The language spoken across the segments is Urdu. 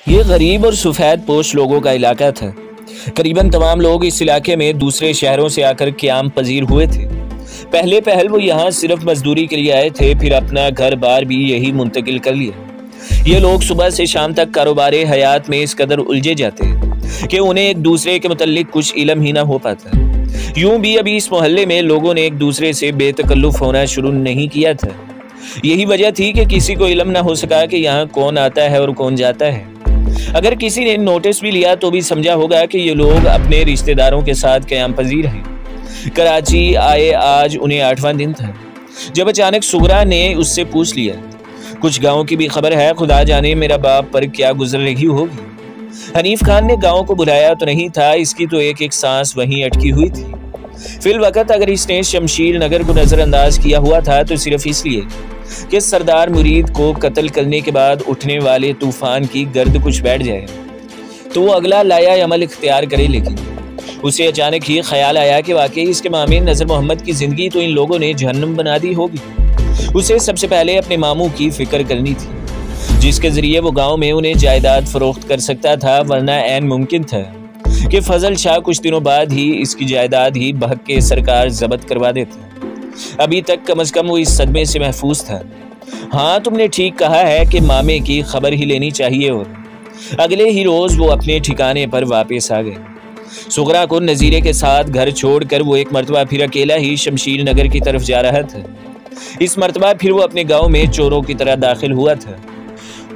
یہ غریب اور سفید پوش لوگوں کا علاقہ تھا۔ قریباً تمام لوگ اس علاقے میں دوسرے شہروں سے آ کر قیام پذیر ہوئے تھے۔ پہلے پہل وہ یہاں صرف مزدوری کے لیے آئے تھے، پھر اپنا گھر بار بھی یہی منتقل کر لیا۔ یہ لوگ صبح سے شام تک کاروبار حیات میں اس قدر الجھے جاتے کہ انہیں ایک دوسرے کے متعلق کچھ علم ہی نہ ہو پاتا۔ یوں بھی ابھی اس محلے میں لوگوں نے ایک دوسرے سے بے تکلف ہونا شروع نہیں کیا تھا۔ یہی وجہ تھی کہ کسی کو علم نہ ہو سکا کہ یہاں کون آتا ہے اور کون جاتا ہے۔ اگر کسی نے نوٹس بھی لیا تو بھی سمجھا ہوگا کہ یہ لوگ اپنے رشتہ داروں کے ساتھ قیام پذیر ہیں۔ کراچی آئے آج انہیں 8واں دن تھا جب اچانک سغرا نے اس سے پوچھ لیا، کچھ گاؤں کی بھی خبر ہے؟ خدا جانے میرا باپ پر کیا گزر رہی ہوگی۔ حنیف خان نے گاؤں کو بلایا تو نہیں تھا، اس کی تو ایک سانس وہیں اٹکی ہوئی تھی۔ فی الوقت اگر اس نے شمشیر نگر کو نظر انداز کیا ہوا تھا تو صرف اس لیے کہ سردار مرید کو قتل کرنے کے بعد اٹھنے والے طوفان کی گرد کچھ بیٹھ جائے تو وہ اگلا لایا عمل اختیار کرے، لیکن اسے اچانک ہی خیال آیا کہ واقعی اس کے مامے نذر محمد کی زندگی تو ان لوگوں نے جہنم بنا دی ہوگی۔ اسے سب سے پہلے اپنے ماموں کی فکر کرنی تھی، جس کے ذریعے وہ گاؤں میں انہیں جائیداد فروخت کر سکتا تھا، ورنہ عین ممکن تھا کہ فضل شاہ کچھ دنوں بعد ہی اس کی جائیداد ہی بہک کے سرکار ضبط کروا دیتا۔ ابھی تک کم از کم وہ اس صدمے سے محفوظ تھا۔ ہاں تم نے ٹھیک کہا ہے کہ مامے کی خبر ہی لینی چاہیے، اور اگلے ہی روز وہ اپنے ٹھکانے پر واپس آ گئے۔ سغرا کو نذیرے کے ساتھ گھر چھوڑ کر وہ ایک مرتبہ پھر اکیلا ہی شمشیر نگر کی طرف جا رہا تھا۔ اس مرتبہ پھر وہ اپنے گاؤں میں چوروں کی طرح داخل ہوا تھا۔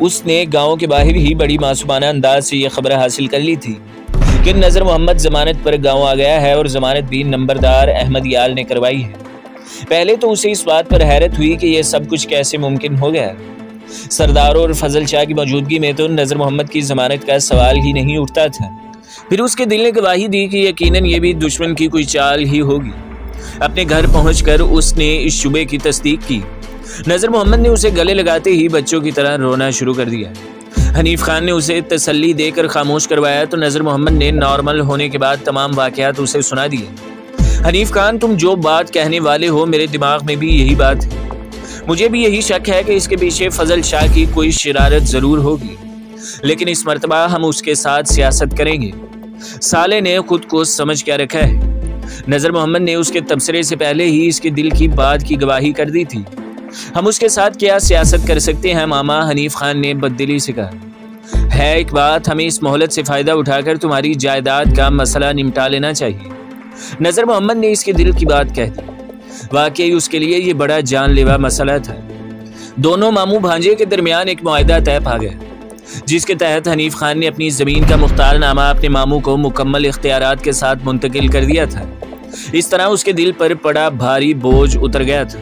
اس نے گاؤں کے باہر ہی بڑی معصومانہ انداز سے یہ خبر حاصل کر لی تھی کہ نذر محمد ضمانت پر گاؤں آ گیا ہے، اور ضمانت بھی نمبردار احمد یال نے کروائی ہے۔ پہلے تو اسے اس بات پر حیرت ہوئی کہ یہ سب کچھ کیسے ممکن ہو گیا۔ سردار اور فضل شاہ کی موجودگی میں تو نذر محمد کی ضمانت کا سوال ہی نہیں اٹھتا تھا۔ پھر اس کے دل نے گواہی دی کہ یقیناً یہ بھی دشمن کی کوئی چال ہی ہوگی۔ اپنے گھر پہنچ کر اس نے اس شبے کی تصدیق کی۔ نذر محمد نے اسے گلے لگاتے ہی بچوں کی طرح رونا شروع کر دیا۔ حنیف خان نے اسے تسلی دے کر خاموش کروایا تو نذر محمد نے نارمل ہونے کے بعد تمام واقعات اسے سنا دیے۔ حنیف خان، تم جو بات کہنے والے ہو میرے دماغ میں بھی یہی بات ہے۔ مجھے بھی یہی شک ہے کہ اس کے پیچھے فضل شاہ کی کوئی شرارت ضرور ہوگی، لیکن اس مرتبہ ہم اس کے ساتھ سیاست کریں گے۔ سالے نے خود کو سمجھ کیا رکھا ہے۔ نذر محمد نے اس کے تبصرے سے پہلے ہی اس کے دل کی بات کی گواہی کر دی تھی۔ ہم اس کے ساتھ کیا سیاست کر سکتے ہیں ماما؟ حنیف خان نے بددلی سے کہا۔ ہے ایک بات، ہمیں اس مہلت سے فائدہ اٹھا کر تمہاری جائیداد کا مسئلہ نمٹا لینا چاہیے۔ نذر محمد نے اس کے دل کی بات کہہ دی۔ واقعی اس کے لیے یہ بڑا جان لیوا مسئلہ تھا۔ دونوں ماموں بھانجے کے درمیان ایک معاہدہ طے پا گیا، جس کے تحت حنیف خان نے اپنی زمین کا مختار نامہ اپنے ماموں کو مکمل اختیارات کے ساتھ منتقل کر دیا تھا۔ اس طرح اس کے دل پر پڑا بھاری بوجھ اتر گیا تھا۔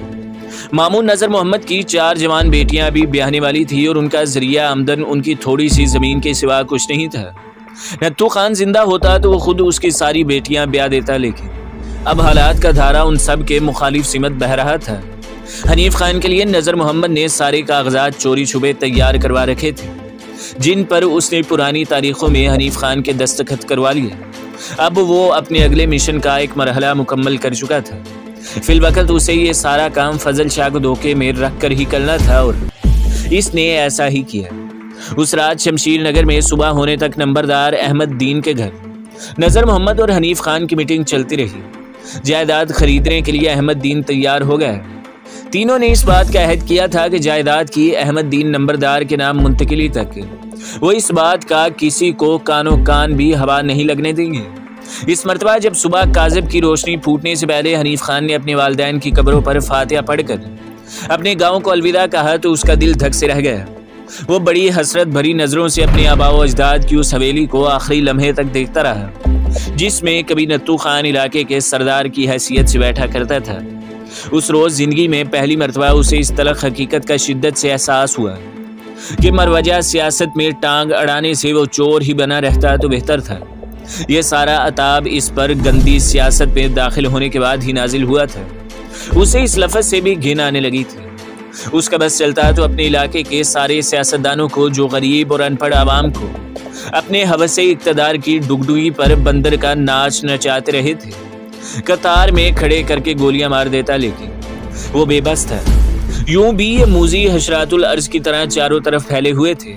ماموں نذر محمد کی 4 جوان بیٹیاں بھی بیاہنے والی تھی، اور ان کا ذریعہ آمدن ان کی تھوڑی سی زمین کے سوا کچھ نہیں تھا۔ نتھو خان زندہ ہوتا تو وہ خود اس کی ساری بیٹیاں بیاہ دیتا، لیکن اب حالات کا دھارا ان سب کے مخالف سمت بہہ رہا تھا۔ حنیف خان کے لیے نذر محمد نے سارے کاغذات چوری چھپے تیار کروا رکھے تھے، جن پر اس نے پرانی تاریخوں میں حنیف خان کے دستخط کروا لیے۔ اب وہ اپنے اگلے مشن کا ایک مرحلہ مکمل کر چکا تھا۔ فی الوقت اسے یہ سارا کام فضل شاہ کو دھوکے میں رکھ کر ہی کرنا تھا، اور اس نے ایسا ہی کیا۔ اس رات شمشیر نگر میں صبح ہونے تک نمبردار احمد دین کے گھر نذر محمد اور حنیف خان کی میٹنگ چلتی رہی۔ جائیداد خریدنے کے لیے احمد دین تیار ہو گیا۔ تینوں نے اس بات کا عہد کیا تھا کہ جائیداد کی احمد دین نمبردار کے نام منتقلی تک وہ اس بات کا کسی کو کانوں کان بھی ہوا نہیں لگنے دیں گے۔ اس مرتبہ جب صبح کاذب کی روشنی پھوٹنے سے پہلے حنیف خان نے اپنے والدین کی قبروں پر فاتحہ پڑھ کر اپنے گاؤں کو الوداع کہا تو اس کا دل دھک سے رہ گیا۔ وہ بڑی حسرت بھری نظروں سے اپنے آباء و اجداد کی اس حویلی کو آخری لمحے تک دیکھتا رہا، جس میں کبھی نتھو خان علاقے کے سردار کی حیثیت سے بیٹھا کرتا تھا۔ اس روز زندگی میں پہلی مرتبہ اسے اس تلخ حقیقت کا شدت سے احساس ہوا کہ مروجہ سیاست میں ٹانگ اڑانے سے وہ چور ہی بنا رہتا تو بہتر تھا۔ یہ سارا عتاب اس پر گندی سیاست میں داخل ہونے کے بعد ہی نازل ہوا تھا۔ اسے اس لفظ سے بھی گھن آنے لگی تھی۔ اس کا بس چلتا تو اپنے علاقے کے سارے سیاستدانوں کو جو غریب اور ان پڑھ عوام کو اپنے ہوس اقتدار کی ڈگڈگی پر بندر کا ناچ نچاتے رہے تھے قطار میں کھڑے کر کے گولیاں مار دیتا، لیکن وہ بے بس تھا۔ یوں بھی یہ موذی حشرات الارض کی طرح چاروں طرف پھیلے ہوئے تھے،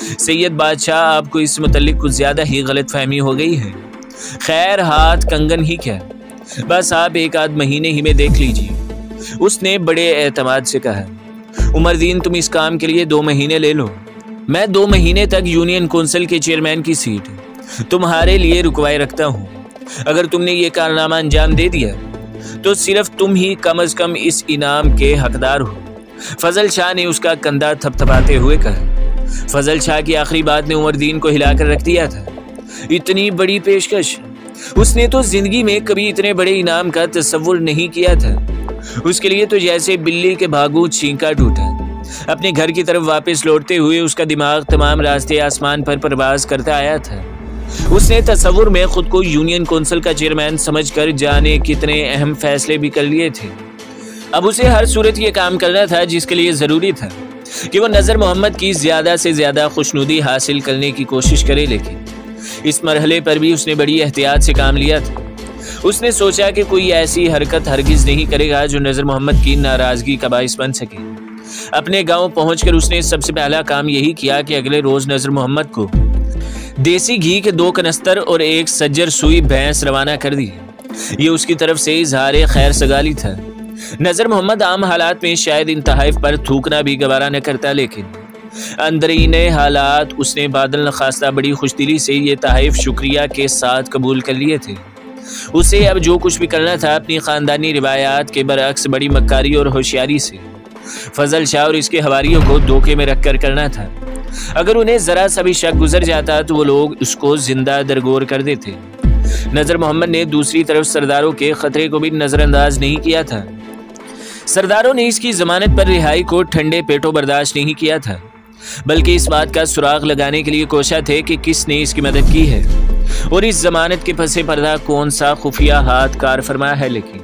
سید بادشاہ، آپ کو اس متعلق کچھ زیادہ ہی غلط فہمی ہو گئی ہے۔ خیر، ہاتھ کنگن ہی کیا، بس آپ ایک آدھ مہینے ہی میں دیکھ لیجیے، اس نے بڑے اعتماد سے کہا۔ عمر دین، تم اس کام کے لیے 2 مہینے لے لو، میں 2 مہینے تک یونین کونسل کے چیئرمین کی سیٹ تمہارے لیے رکوائے رکھتا ہوں۔ اگر تم نے یہ کارنامہ انجام دے دیا تو صرف تم ہی کم از کم اس انعام کے حقدار ہو۔ فضل شاہ نے اس کا کندھا تھپتھپاتے ہوئے کہا۔ فضل شاہ کی آخری بات نے عمر دین کو ہلا کر رکھ دیا تھا۔ اتنی بڑی پیشکش، اس نے تو زندگی میں کبھی اتنے بڑے انعام کا تصور نہیں کیا تھا۔ اس کے لیے تو جیسے بلی کے بھاگو چھینکا ٹوٹا۔ اپنے گھر کی طرف واپس لوٹتے ہوئے اس کا دماغ تمام راستے آسمان پر پرواز کرتا آیا تھا۔ اس نے تصور میں خود کو یونین کونسل کا چیئرمین سمجھ کر جانے کتنے اہم فیصلے بھی کر لیے تھے۔ اب اسے ہر صورت یہ کام کرنا تھا جس کے لیے ضروری تھا کہ وہ نذر محمد کی زیادہ سے زیادہ خوشنودی حاصل کرنے کی کوشش کرے، لیکن اس مرحلے پر بھی اس نے بڑی احتیاط سے کام لیا تھا۔ اس نے سوچا کہ کوئی ایسی حرکت ہرگز نہیں کرے گا جو نذر محمد کی ناراضگی کا باعث بن سکے۔ اپنے گاؤں پہنچ کر اس نے سب سے پہلا کام یہی کیا کہ اگلے روز نذر محمد کو دیسی گھی کے 2 کنستر اور 1 سجر سوئی بھینس روانہ کر دی۔ یہ اس کی طرف سے اظہار خیر سگالی تھا۔ نذر محمد عام حالات میں شاید ان تحائف پر تھوکنا بھی گوارا نہ کرتا، لیکن اندرین حالات اس نے بادل نخواستہ بڑی خوشدلی سے یہ تحائف شکریہ کے ساتھ قبول کر لیے تھے۔ اسے اب جو کچھ بھی کرنا تھا اپنی خاندانی روایات کے برعکس بڑی مکاری اور ہوشیاری سے فضل شاہ اور اس کے حواریوں کو دھوکے میں رکھ کر کرنا تھا۔ اگر انہیں ذرا سا بھی شک گزر جاتا تو وہ لوگ اس کو زندہ درگور کر دیتے۔ نذر محمد نے دوسری طرف سرداروں کے خطرے کو بھی نظر انداز نہیں کیا تھا۔ سرداروں نے اس کی ضمانت پر رہائی کو ٹھنڈے پیٹوں برداشت نہیں کیا تھا، بلکہ اس بات کا سراغ لگانے کے لیے کوشاں تھے کہ کس نے اس کی مدد کی ہے اور اس ضمانت کے پس پردہ کون سا خفیہ ہاتھ کار فرما ہے۔ لیکن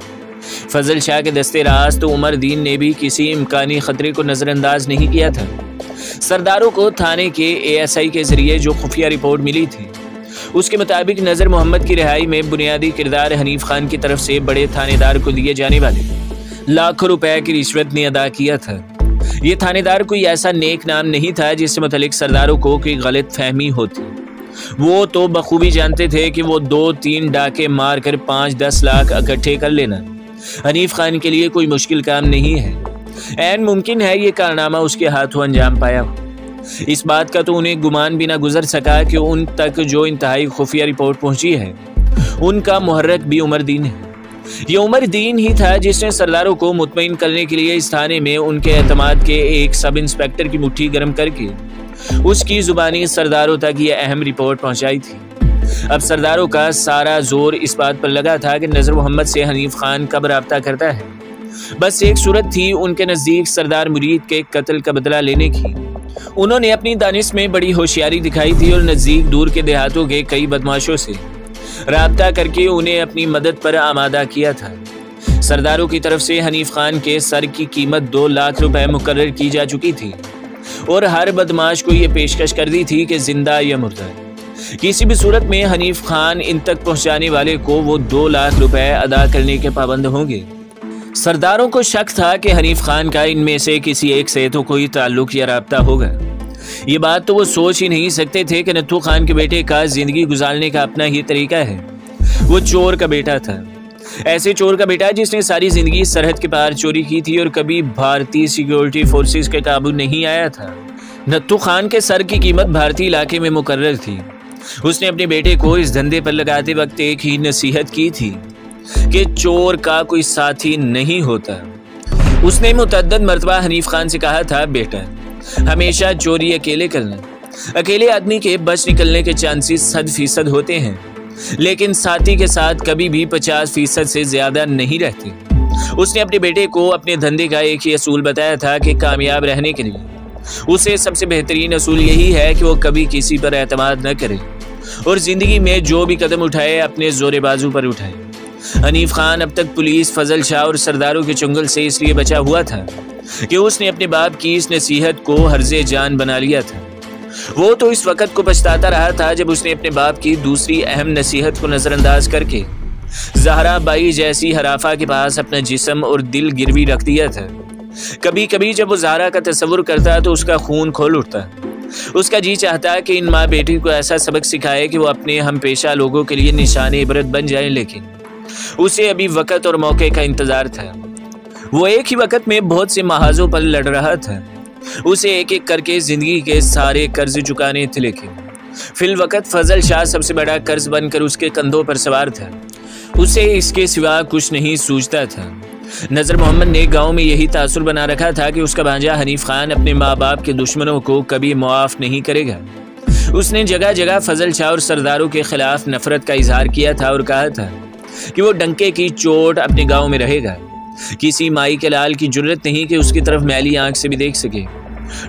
فضل شاہ کے دستے راست عمر دین نے بھی کسی امکانی خطرے کو نظر انداز نہیں کیا تھا۔ سرداروں کو تھانے کے ASI کے ذریعے جو خفیہ رپورٹ ملی تھی اس کے مطابق نذر محمد کی رہائی میں بنیادی کردار حنیف خان کی طرف سے بڑے تھانے دار کو دیے جانے والے لاکھوں روپے کی رشوت نے ادا کیا تھا۔ یہ تھانے دار کوئی ایسا نیک نام نہیں تھا جس سے متعلق سرداروں کو کوئی غلط فہمی ہوتی۔ وہ تو بخوبی جانتے تھے کہ وہ 2-3 ڈاکے مار کر 5-10 لاکھ اکٹھے کر لینا حنیف خان کے لیے کوئی مشکل کام نہیں ہے۔ عین ممکن ہے یہ کارنامہ اس کے ہاتھوں انجام پایا ہو۔ اس بات کا تو انہیں گمان بھی نہ گزر سکا کہ ان تک جو انتہائی خفیہ رپورٹ پہنچی ہے ان کا محرک بھی عمر دین ہے۔ یہ عمر دین ہی تھا جس نے سرداروں کو مطمئن کرنے کے لیے اس تھانے میں ان کے اعتماد کے ایک سب انسپیکٹر کی مٹھی گرم کر کے اس کی زبانی سرداروں تک یہ اہم رپورٹ پہنچائی تھی۔ اب سرداروں کا سارا زور اس بات پر لگا تھا کہ نذر محمد سے حنیف خان کب رابطہ کرتا ہے۔ بس ایک صورت تھی ان کے نزدیک سردار مرید کے قتل کا بدلہ لینے کی۔ انہوں نے اپنی دانش میں بڑی ہوشیاری دکھائی تھی اور نزدیک دور کے دیہاتوں کے کئی بدماشوں سے رابطہ کر کے انہیں اپنی مدد پر آمادہ کیا تھا۔ سرداروں کی طرف سے حنیف خان کے سر کی قیمت 2 لاکھ روپے مقرر کی جا چکی تھی اور ہر بدماش کو یہ پیشکش کر دی تھی کہ زندہ یا مردہ کسی بھی صورت میں حنیف خان ان تک پہنچانے والے کو وہ 2 لاکھ روپے ادا کرنے کے پابند ہوں گے۔ سرداروں کو شک تھا کہ حنیف خان کا ان میں سے کسی ایک سے تو کوئی تعلق یا رابطہ ہوگا۔ یہ بات تو وہ سوچ ہی نہیں سکتے تھے کہ نتھو خان کے بیٹے کا زندگی گزارنے کا اپنا ہی طریقہ ہے۔ وہ چور کا بیٹا تھا، ایسے چور کا بیٹا جس نے ساری زندگی سرحد کے پار چوری کی تھی اور کبھی بھارتی سیکیورٹی فورسز کے قابو نہیں آیا تھا۔ نتھو خان کے سر کی قیمت بھارتی علاقے میں مقرر تھی۔ اس نے اپنے بیٹے کو اس دھندے پر لگاتے وقت ایک ہی نصیحت کی تھی کہ چور کا کوئی ساتھی نہیں ہوتا۔ اس نے متعدد مرتبہ حنیف خان سے کہا تھا، بیٹا ہمیشہ چوری اکیلے کرنا، اکیلے آدمی کے بچ نکلنے کے چانسز 100% ہوتے ہیں، لیکن ساتھی کے ساتھ کبھی بھی 50% سے زیادہ نہیں رہتے۔ اس نے اپنے بیٹے کو اپنے دھندے کا ایک ہی اصول بتایا تھا کہ کامیاب رہنے کے لیے اسے سب سے بہترین اصول یہی ہے کہ وہ کبھی کسی پر اعتماد نہ کرے اور زندگی میں جو بھی قدم اٹھائے اپنے زور بازو پر اٹھائے۔ حنیف خان اب تک پولیس، فضل شاہ اور سرداروں کے چنگل سے اس لیے بچا ہوا تھا کہ اس نے اپنے باپ کی اس نصیحت کو حرز جان بنا لیا تھا۔ وہ تو اس وقت کو پچھتاتا رہا تھا جب اس نے اپنے باپ کی دوسری اہم نصیحت کو نظر انداز کر کے زہرا بائی جیسی حرافہ کے پاس اپنا جسم اور دل گروی رکھ دیا تھا۔ کبھی کبھی جب وہ زہرا کا تصور کرتا تو اس کا خون کھول اٹھتا اس کا جی چاہتا ہے کہ ان ماں بیٹی کو ایسا سبق سکھائے کہ وہ اپنے ہم پیشہ لوگوں کے لیے نشان عبرت بن جائیں، لیکن اسے ابھی وقت اور موقع کا انتظار تھا۔ وہ ایک ہی وقت میں بہت سے محاذوں پر لڑ رہا تھا۔ اسے ایک ایک کر کے زندگی کے سارے قرض چکانے تھے، لیکن فی الوقت فضل شاہ سب سے بڑا قرض بن کر اس کے کندھوں پر سوار تھا۔ اسے اس کے سوا کچھ نہیں سوچتا تھا۔ نذر محمد نے گاؤں میں یہی تاثر بنا رکھا تھا کہ اس کا بھانجا حنیف خان اپنے ماں باپ کے دشمنوں کو کبھی معاف نہیں کرے گا۔ اس نے جگہ جگہ فضل شاہ اور سرداروں کے خلاف نفرت کا اظہار کیا تھا اور کہا تھا کہ وہ ڈنکے کی چوٹ اپنے گاؤں میں رہے گا۔ کسی مائی کے لال کی جرت نہیں کہ اس کی طرف میلی آنکھ سے بھی دیکھ سکے۔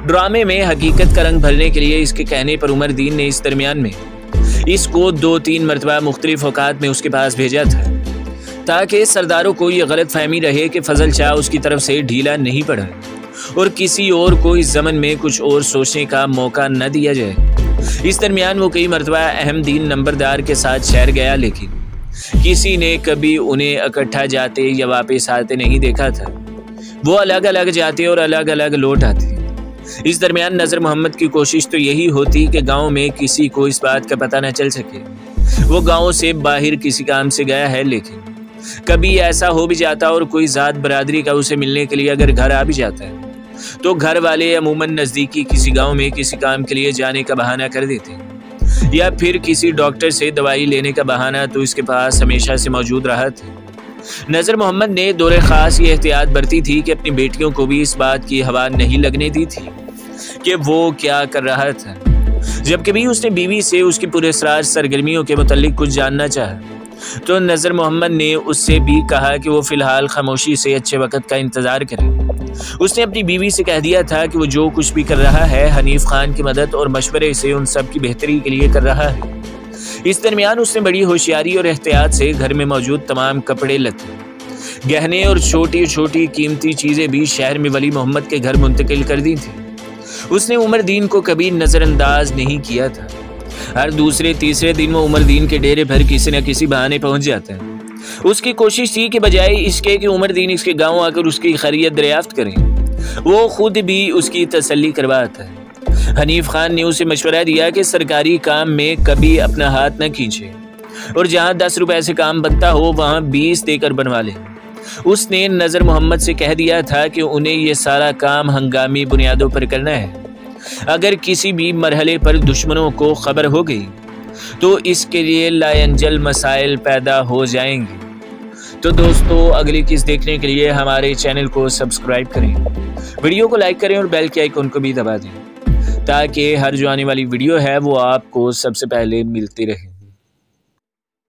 ڈرامے میں حقیقت کا رنگ بھرنے کے لیے اس کے کہنے پر عمر دین نے اس درمیان میں اس کو 2-3 مرتبہ مختلف اوقات میں اس کے پاس بھیجا تھا، تاکہ سرداروں کو یہ غلط فہمی رہے کہ فضل شاہ اس کی طرف سے ڈھیلا نہیں پڑا اور کسی اور کو اس زمن میں کچھ اور سوچنے کا موقع نہ دیا جائے۔ اس درمیان وہ کئی مرتبہ احمدین نمبردار کے ساتھ شہر گیا، لیکن کسی نے کبھی انہیں اکٹھا جاتے یا واپس آتے نہیں دیکھا تھا۔ وہ الگ الگ جاتے اور الگ الگ لوٹ آتے۔ اس درمیان نذر محمد کی کوشش تو یہی ہوتی کہ گاؤں میں کسی کو اس بات کا پتہ نہ چل سکے وہ گاؤں سے باہر کسی کام سے گیا ہے، لیکن کبھی ایسا ہو بھی جاتا اور کوئی ذات برادری کا اسے ملنے کے لیے اگر گھر آ بھی جاتا ہے تو گھر والے عموماً نزدیکی کسی گاؤں میں کسی کام کے لیے جانے کا بہانہ کر دیتے ہیں، یا پھر کسی ڈاکٹر سے دوائی لینے کا بہانہ تو اس کے پاس ہمیشہ سے موجود رہا تھا۔ نذر محمد نے دور خاص یہ احتیاط برتی تھی کہ اپنی بیٹیوں کو بھی اس بات کی ہوا نہیں لگنے دی تھی کہ وہ کیا کر رہا تھا۔ جب کبھی اس نے بیوی سے اس کی پراسرار سرگرمیوں کے متعلق کچھ جاننا چاہا تو نذر محمد نے اس سے بھی کہا کہ وہ فی الحال خاموشی سے اچھے وقت کا انتظار کرے۔ اس نے اپنی بیوی سے کہہ دیا تھا کہ وہ جو کچھ بھی کر رہا ہے حنیف خان کی مدد اور مشورے سے ان سب کی بہتری کے لیے کر رہا ہے۔ اس درمیان اس نے بڑی ہوشیاری اور احتیاط سے گھر میں موجود تمام کپڑے لتے، گہنے اور چھوٹی چھوٹی قیمتی چیزیں بھی شہر میں ولی محمد کے گھر منتقل کر دی تھیں۔ اس نے عمر دین کو کبھی نظر انداز نہیں کیا تھا۔ ہر دوسرے تیسرے دن وہ عمر دین کے ڈیرے پر کسی نہ کسی بہانے پہنچ جاتا ہے۔ اس کی کوشش تھی کہ بجائے اس کے کہ عمر دین اس کے گاؤں آ کر اس کی خیریت دریافت کریں، وہ خود بھی اس کی تسلی کرواتا ہے۔ حنیف خان نے اسے مشورہ دیا کہ سرکاری کام میں کبھی اپنا ہاتھ نہ کھینچے اور جہاں 10 روپے سے کام بنتا ہو وہاں 20 دے کر بنوا لے۔ اس نے نذر محمد سے کہہ دیا تھا کہ انہیں یہ سارا کام ہنگامی بنیادوں پر کرنا ہے۔ اگر کسی بھی مرحلے پر دشمنوں کو خبر ہو گئی تو اس کے لیے لا انجل مسائل پیدا ہو جائیں گے۔ تو دوستو، اگلی قسط دیکھنے کے لیے ہمارے چینل کو سبسکرائب کریں، ویڈیو کو لائک کریں اور بیل کے آئیکن کو بھی دبا دیں تاکہ ہر جو آنے والی ویڈیو ہے وہ آپ کو سب سے پہلے ملتی رہے۔